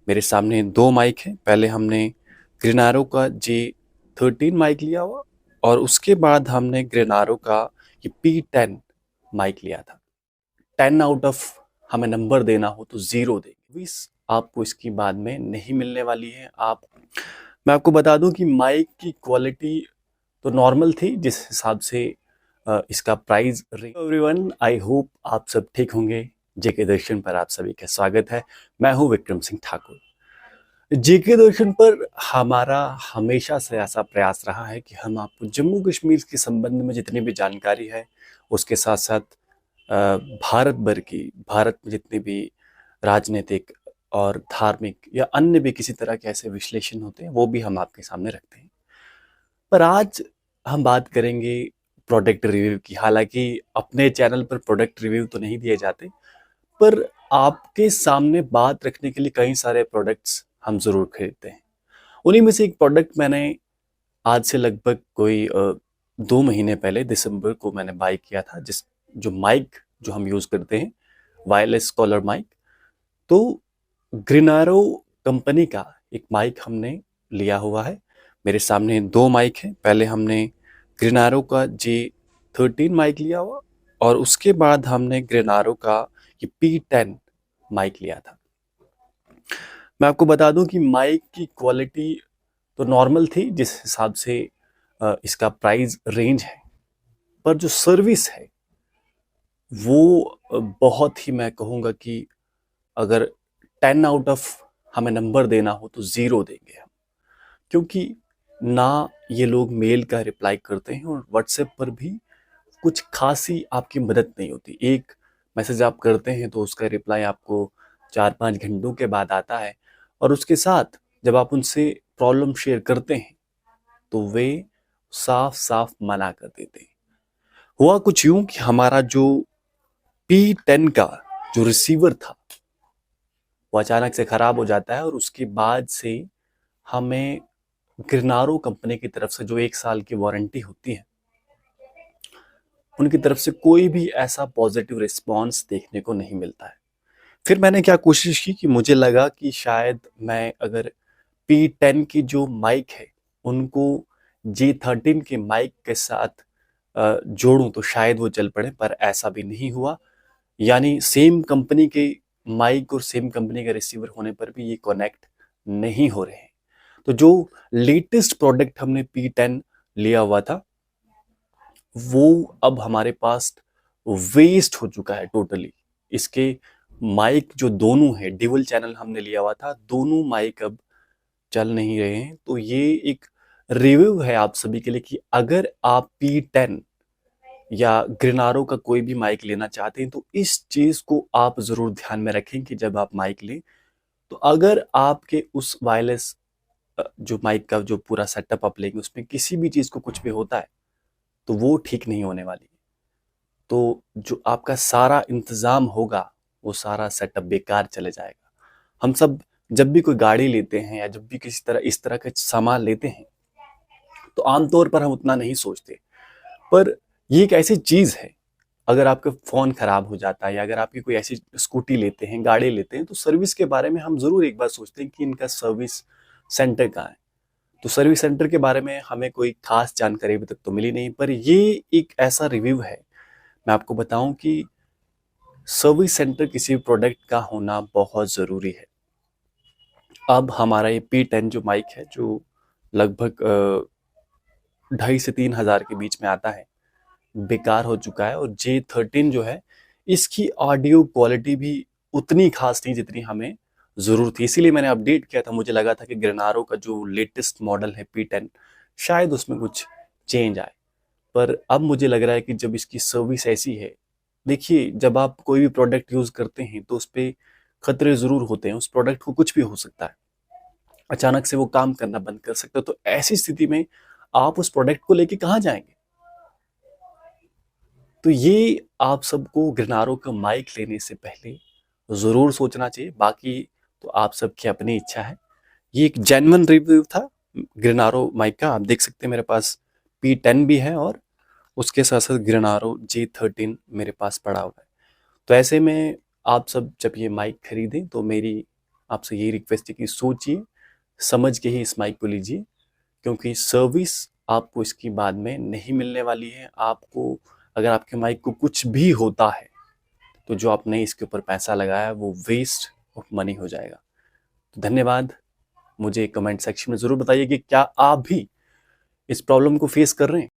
मेरे सामने दो माइक हैं। पहले हमने ग्रेनारो का J13 माइक लिया हुआ और उसके बाद हमने ग्रेनारो का ये P10 माइक लिया था। 10 आउट ऑफ हमें नंबर देना हो तो 0 देंगे। आपको इसकी बाद में नहीं मिलने वाली है। मैं आपको बता दूं कि माइक की क्वालिटी तो नॉर्मल थी जिस हिसाब से इसका प्राइस। एवरीवन, आई होप आप सब ठीक होंगे। जेके दर्शन पर आप सभी का स्वागत है। मैं हूं विक्रम सिंह ठाकुर। जेके दर्शन पर हमारा हमेशा से ऐसा प्रयास रहा है कि हम आपको जम्मू कश्मीर के संबंध में जितनी भी जानकारी है, उसके साथ साथ भारत में जितने भी राजनीतिक और धार्मिक या अन्य भी किसी तरह के ऐसे विश्लेषण होते हैं, वो भी हम आपके सामने रखते हैं। पर आज हम बात करेंगे प्रोडक्ट रिव्यू की। हालांकि अपने चैनल पर प्रोडक्ट रिव्यू तो नहीं दिए जाते, पर आपके सामने बात रखने के लिए कई सारे प्रोडक्ट्स हम जरूर खरीदते हैं। उन्हीं में से एक प्रोडक्ट मैंने आज से लगभग कोई 2 महीने पहले दिसंबर को मैंने बाय किया था। जो माइक जो हम यूज करते हैं, वायरलेस कॉलर माइक, तो ग्रेनारो कंपनी का एक माइक हमने लिया हुआ है। मेरे सामने दो माइक हैं। पहले हमने ग्रेनारो का J13 माइक लिया हुआ और उसके बाद हमने ग्रेनारो का ये P10 माइक लिया था। मैं आपको बता दूं कि माइक की क्वालिटी तो नॉर्मल थी जिस हिसाब से इसका प्राइस रेंज है, पर जो सर्विस है वो बहुत ही, मैं कहूँगा कि अगर 10 आउट ऑफ हमें नंबर देना हो तो 0 देंगे हम। क्योंकि ना ये लोग मेल का रिप्लाई करते हैं और व्हाट्सएप पर भी कुछ खासी आपकी मदद नहीं होती। एक मैसेज आप करते हैं तो उसका रिप्लाई आपको 4-5 घंटों के बाद आता है, और उसके साथ जब आप उनसे प्रॉब्लम शेयर करते हैं तो वे साफ साफ मना कर देते हैं। हुआ कुछ यूं कि हमारा जो P10 का जो रिसीवर था वो अचानक से खराब हो जाता है, और उसके बाद से हमें ग्रेनारो कंपनी की तरफ से जो 1 साल की वारंटी होती है, उनकी तरफ से कोई भी ऐसा पॉजिटिव रिस्पॉन्स देखने को नहीं मिलता है। फिर मैंने क्या कोशिश की कि मुझे लगा कि शायद मैं अगर P10 की जो माइक है उनको J13 के माइक के साथ जोड़ूं तो शायद वो चल पड़े, पर ऐसा भी नहीं हुआ। यानी सेम कंपनी के माइक और सेम कंपनी का रिसीवर होने पर भी ये कनेक्ट नहीं हो रहे हैं। तो जो लेटेस्ट प्रोडक्ट हमने P10 लिया हुआ था वो अब हमारे पास वेस्ट हो चुका है टोटली। इसके माइक जो दोनों है, ड्यूल चैनल हमने लिया हुआ था, दोनों माइक अब चल नहीं रहे हैं। तो ये एक रिव्यू है आप सभी के लिए कि अगर आप P10 या ग्रेनारो का कोई भी माइक लेना चाहते हैं तो इस चीज को आप जरूर ध्यान में रखें कि जब आप माइक लें तो अगर आपके उस वायरलेस जो माइक का जो पूरा सेटअप आप लेंगे उसमें किसी भी चीज को कुछ भी होता है तो वो ठीक नहीं होने वाली है। तो जो आपका सारा इंतजाम होगा वो सारा सेटअप बेकार चले जाएगा। हम सब जब भी कोई गाड़ी लेते हैं या जब भी किसी तरह इस तरह का सामान लेते हैं तो आमतौर पर हम उतना नहीं सोचते, पर ये एक ऐसी चीज है, अगर आपका फोन खराब हो जाता है या अगर आपकी कोई ऐसी स्कूटी लेते हैं, गाड़ी लेते हैं, तो सर्विस के बारे में हम जरूर एक बार सोचते हैं कि इनका सर्विस सेंटर कहाँ है। तो सर्विस सेंटर के बारे में हमें कोई खास जानकारी अभी तक तो मिली नहीं, पर ये एक ऐसा रिव्यू है। मैं आपको बताऊं कि सर्विस सेंटर किसी भी प्रोडक्ट का होना बहुत ज़रूरी है। अब हमारा ये P10 जो माइक है, जो लगभग 2,500 से 3,000 के बीच में आता है, बेकार हो चुका है। और J13 जो है, इसकी ऑडियो क्वालिटी भी उतनी खास नहीं जितनी हमें ज़रूरत थी। इसीलिए मैंने अपडेट किया था। मुझे लगा था कि ग्रेनारो का जो लेटेस्ट मॉडल है P10, शायद उसमें कुछ चेंज आए। पर अब मुझे लग रहा है कि जब इसकी सर्विस ऐसी है, देखिए जब आप कोई भी प्रोडक्ट यूज करते हैं तो उस पर खतरे जरूर होते हैं। उस प्रोडक्ट को कुछ भी हो सकता है, अचानक से वो काम करना बंद कर सकता है। तो ऐसी स्थिति में आप उस प्रोडक्ट को लेके कहाँ जाएंगे? तो ये आप सबको ग्रेनारो का माइक लेने से पहले जरूर सोचना चाहिए। बाकी तो आप सबकी अपनी इच्छा है। ये एक जेन्युइन रिव्यू था ग्रेनारो माइक का। आप देख सकते हैं मेरे पास P10 भी है और उसके साथ साथ ग्रेनारो J13 मेरे पास पड़ा हुआ है। तो ऐसे में आप सब जब ये माइक खरीदें तो मेरी आपसे यही रिक्वेस्ट है कि सोचिए, समझ के ही इस माइक को लीजिए, क्योंकि सर्विस आपको इसकी बाद में नहीं मिलने वाली है। आपको अगर आपके माइक को कुछ भी होता है तो जो आपने इसके ऊपर पैसा लगाया है वो वेस्ट ऑफ मनी हो जाएगा। तो धन्यवाद। मुझे कमेंट सेक्शन में ज़रूर बताइए कि क्या आप भी इस प्रॉब्लम को फेस कर रहे हैं।